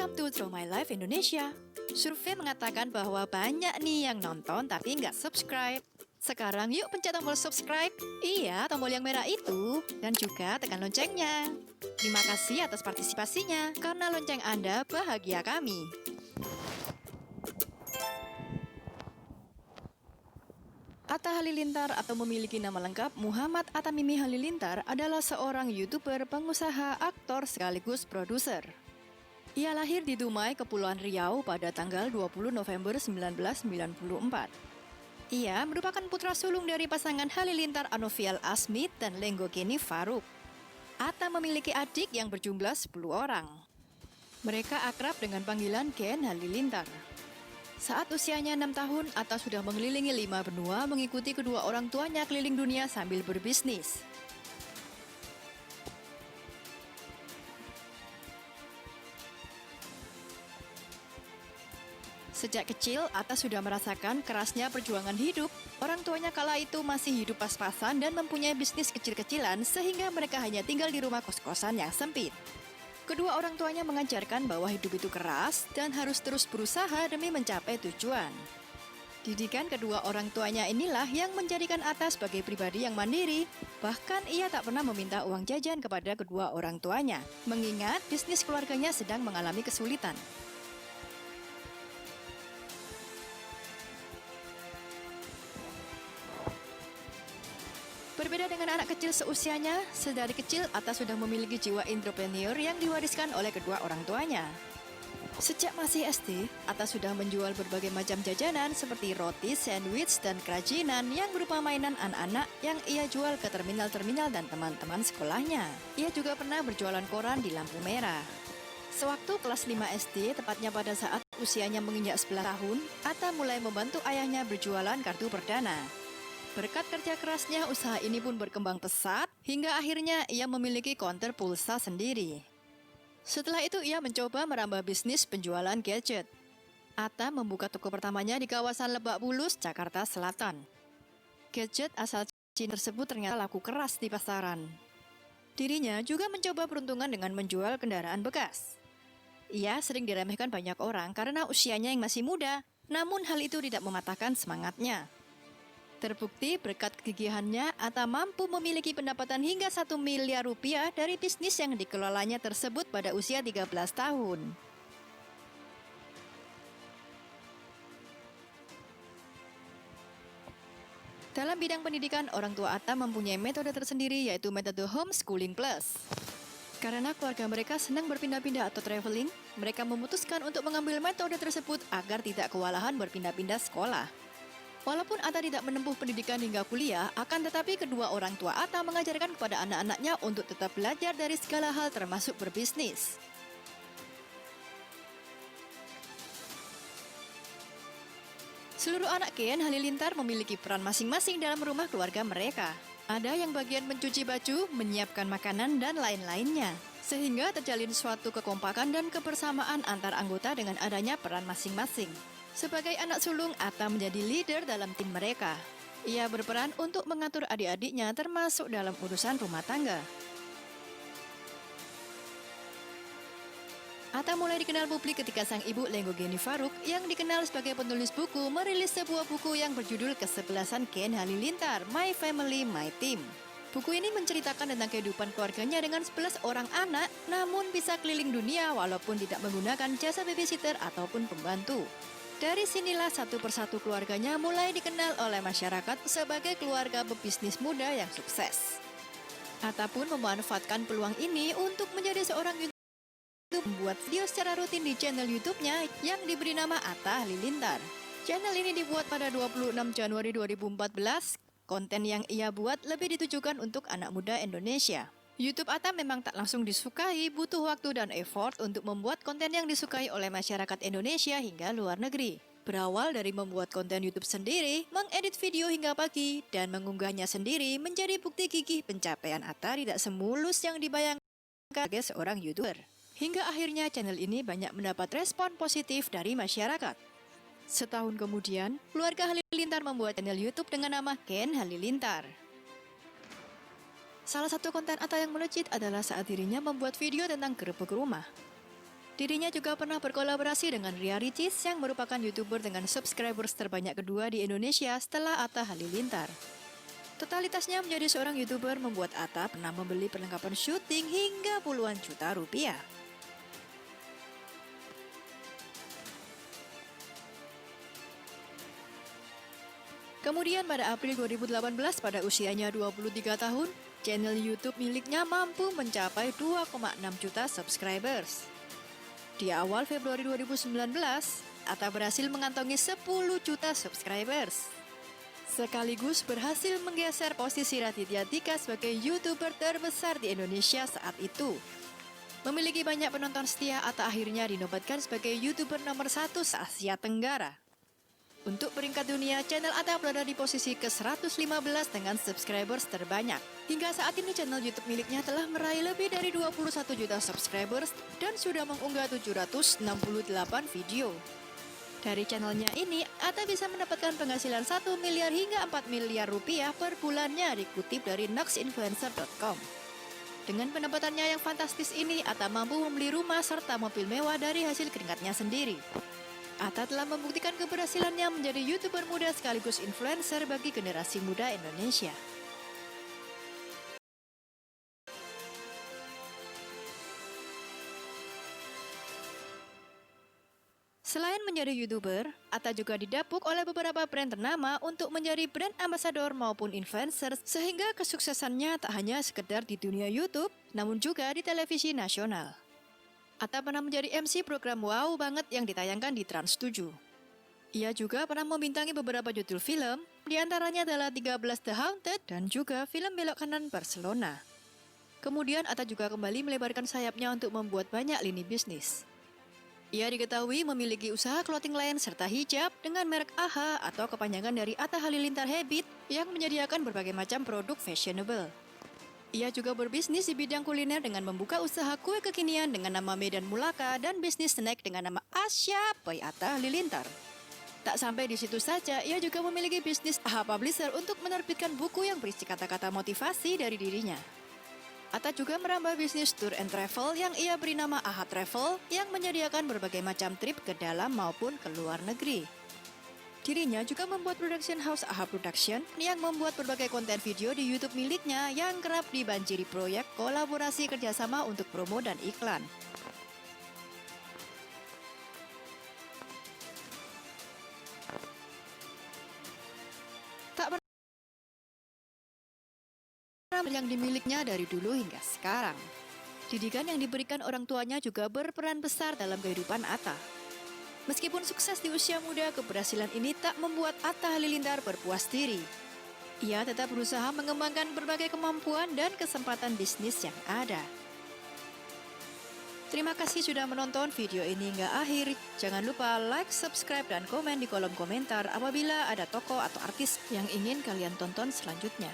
Welcome to Through My Life Indonesia. Survei mengatakan bahwa banyak nih yang nonton tapi nggak subscribe. Sekarang yuk pencet tombol subscribe. Iya, tombol yang merah itu. Dan juga tekan loncengnya. Terima kasih atas partisipasinya, karena lonceng Anda bahagia kami. Atta Halilintar atau memiliki nama lengkap Muhammad Atta Mimi Halilintar adalah seorang YouTuber, pengusaha, aktor sekaligus produser. Ia lahir di Dumai, Kepulauan Riau pada tanggal 20 November 1994. Ia merupakan putra sulung dari pasangan Halilintar Anovial Asmit dan Lenggokeni Faruk. Atta memiliki adik yang berjumlah 10 orang. Mereka akrab dengan panggilan Ken Halilintar. Saat usianya 6 tahun, Atta sudah mengelilingi 5 benua mengikuti kedua orang tuanya keliling dunia sambil berbisnis. Sejak kecil, Atta sudah merasakan kerasnya perjuangan hidup. Orang tuanya kala itu masih hidup pas-pasan dan mempunyai bisnis kecil-kecilan sehingga mereka hanya tinggal di rumah kos-kosan yang sempit. Kedua orang tuanya mengajarkan bahwa hidup itu keras dan harus terus berusaha demi mencapai tujuan. Didikan kedua orang tuanya inilah yang menjadikan Atta sebagai pribadi yang mandiri. Bahkan ia tak pernah meminta uang jajan kepada kedua orang tuanya, mengingat bisnis keluarganya sedang mengalami kesulitan. Berbeda dengan anak kecil seusianya, sedari kecil Atta sudah memiliki jiwa entrepreneur yang diwariskan oleh kedua orang tuanya. Sejak masih SD, Atta sudah menjual berbagai macam jajanan seperti roti, sandwich, dan kerajinan yang berupa mainan anak-anak yang ia jual ke terminal-terminal dan teman-teman sekolahnya. Ia juga pernah berjualan koran di lampu merah. Sewaktu kelas 5 SD, tepatnya pada saat usianya menginjak 11 tahun, Atta mulai membantu ayahnya berjualan kartu perdana. Berkat kerja kerasnya, usaha ini pun berkembang pesat, hingga akhirnya ia memiliki konter pulsa sendiri. Setelah itu ia mencoba merambah bisnis penjualan gadget. Atta membuka toko pertamanya di kawasan Lebak Bulus, Jakarta Selatan. Gadget asal Cina tersebut ternyata laku keras di pasaran. Dirinya juga mencoba peruntungan dengan menjual kendaraan bekas. Ia sering diremehkan banyak orang karena usianya yang masih muda, namun hal itu tidak mematahkan semangatnya. Terbukti berkat kegigihannya, Atta mampu memiliki pendapatan hingga 1 miliar rupiah dari bisnis yang dikelolanya tersebut pada usia 13 tahun. Dalam bidang pendidikan, orang tua Atta mempunyai metode tersendiri, yaitu metode homeschooling plus. Karena keluarga mereka senang berpindah-pindah atau traveling, mereka memutuskan untuk mengambil metode tersebut agar tidak kewalahan berpindah-pindah sekolah. Walaupun Atta tidak menempuh pendidikan hingga kuliah, akan tetapi kedua orang tua Atta mengajarkan kepada anak-anaknya untuk tetap belajar dari segala hal termasuk berbisnis. Seluruh anak Ken Halilintar memiliki peran masing-masing dalam rumah keluarga mereka. Ada yang bagian mencuci baju, menyiapkan makanan, dan lain-lainnya. Sehingga terjalin suatu kekompakan dan kebersamaan antar anggota dengan adanya peran masing-masing. Sebagai anak sulung, Atta menjadi leader dalam tim mereka. Ia berperan untuk mengatur adik-adiknya termasuk dalam urusan rumah tangga. Atta mulai dikenal publik ketika sang ibu Lenggokeni Faruk yang dikenal sebagai penulis buku merilis sebuah buku yang berjudul Kesebelasan Ken Halilintar, My Family, My Team. Buku ini menceritakan tentang kehidupan keluarganya dengan 11 orang anak, namun bisa keliling dunia walaupun tidak menggunakan jasa babysitter ataupun pembantu. Dari sinilah satu persatu keluarganya mulai dikenal oleh masyarakat sebagai keluarga pebisnis muda yang sukses. Atta pun memanfaatkan peluang ini untuk menjadi seorang YouTuber, membuat video secara rutin di channel YouTube-nya yang diberi nama Atta Halilintar. Channel ini dibuat pada 26 Januari 2014. Konten yang ia buat lebih ditujukan untuk anak muda Indonesia. YouTube Atta memang tak langsung disukai, butuh waktu dan effort untuk membuat konten yang disukai oleh masyarakat Indonesia hingga luar negeri. Berawal dari membuat konten YouTube sendiri, mengedit video hingga pagi, dan mengunggahnya sendiri menjadi bukti gigih pencapaian Atta tidak semulus yang dibayangkan sebagai seorang YouTuber. Hingga akhirnya channel ini banyak mendapat respon positif dari masyarakat. Setahun kemudian, keluarga Halilintar membuat channel YouTube dengan nama Ken Halilintar. Salah satu konten Atta yang melejit adalah saat dirinya membuat video tentang gerebek rumah. Dirinya juga pernah berkolaborasi dengan Ria Ricis yang merupakan YouTuber dengan subscribers terbanyak kedua di Indonesia setelah Atta Halilintar. Totalitasnya menjadi seorang YouTuber membuat Atta pernah membeli perlengkapan syuting hingga puluhan juta rupiah. Kemudian pada April 2018 pada usianya 23 tahun, channel YouTube miliknya mampu mencapai 2,6 juta subscribers. Di awal Februari 2019, Atta berhasil mengantongi 10 juta subscribers. Sekaligus berhasil menggeser posisi Raditya Dika sebagai YouTuber terbesar di Indonesia saat itu. Memiliki banyak penonton setia, Atta akhirnya dinobatkan sebagai YouTuber nomor 1 se-Asia Tenggara. Untuk peringkat dunia, channel Atta berada di posisi ke-115 dengan subscribers terbanyak. Hingga saat ini channel YouTube miliknya telah meraih lebih dari 21 juta subscribers dan sudah mengunggah 768 video. Dari channelnya ini, Atta bisa mendapatkan penghasilan 1 miliar hingga 4 miliar rupiah per bulannya, dikutip dari noxinfluencer.com. Dengan pendapatannya yang fantastis ini, Atta mampu membeli rumah serta mobil mewah dari hasil keringatnya sendiri. Atta telah membuktikan keberhasilannya menjadi YouTuber muda sekaligus influencer bagi generasi muda Indonesia. Selain menjadi YouTuber, Atta juga didapuk oleh beberapa brand ternama untuk menjadi brand ambassador maupun influencer, sehingga kesuksesannya tak hanya sekedar di dunia YouTube, namun juga di televisi nasional. Atta pernah menjadi MC program Wow Banget yang ditayangkan di Trans 7. Ia juga pernah membintangi beberapa judul film, diantaranya adalah 13 The Haunted dan juga film Belok Kanan Barcelona. Kemudian Atta juga kembali melebarkan sayapnya untuk membuat banyak lini bisnis. Ia diketahui memiliki usaha clothing line serta hijab dengan merek AHA atau kepanjangan dari Atta Halilintar Habit yang menyediakan berbagai macam produk fashionable. Ia juga berbisnis di bidang kuliner dengan membuka usaha kue kekinian dengan nama Medan Mulaka dan bisnis snack dengan nama Asya by Atta Halilintar. Tak sampai di situ saja, ia juga memiliki bisnis AHA Publisher untuk menerbitkan buku yang berisi kata-kata motivasi dari dirinya. Atta juga merambah bisnis tour and travel yang ia beri nama AHA Travel yang menyediakan berbagai macam trip ke dalam maupun ke luar negeri. Dirinya juga membuat production house AHA Production yang membuat berbagai konten video di YouTube miliknya yang kerap dibanjiri proyek kolaborasi kerjasama untuk promo dan iklan. Tak pernah yang dimilikinya dari dulu hingga sekarang. Didikan yang diberikan orang tuanya juga berperan besar dalam kehidupan Atta. Meskipun sukses di usia muda, keberhasilan ini tak membuat Atta Halilintar berpuas diri. Ia tetap berusaha mengembangkan berbagai kemampuan dan kesempatan bisnis yang ada. Terima kasih sudah menonton video ini hingga akhir. Jangan lupa like, subscribe, dan komen di kolom komentar apabila ada tokoh atau artis yang ingin kalian tonton selanjutnya.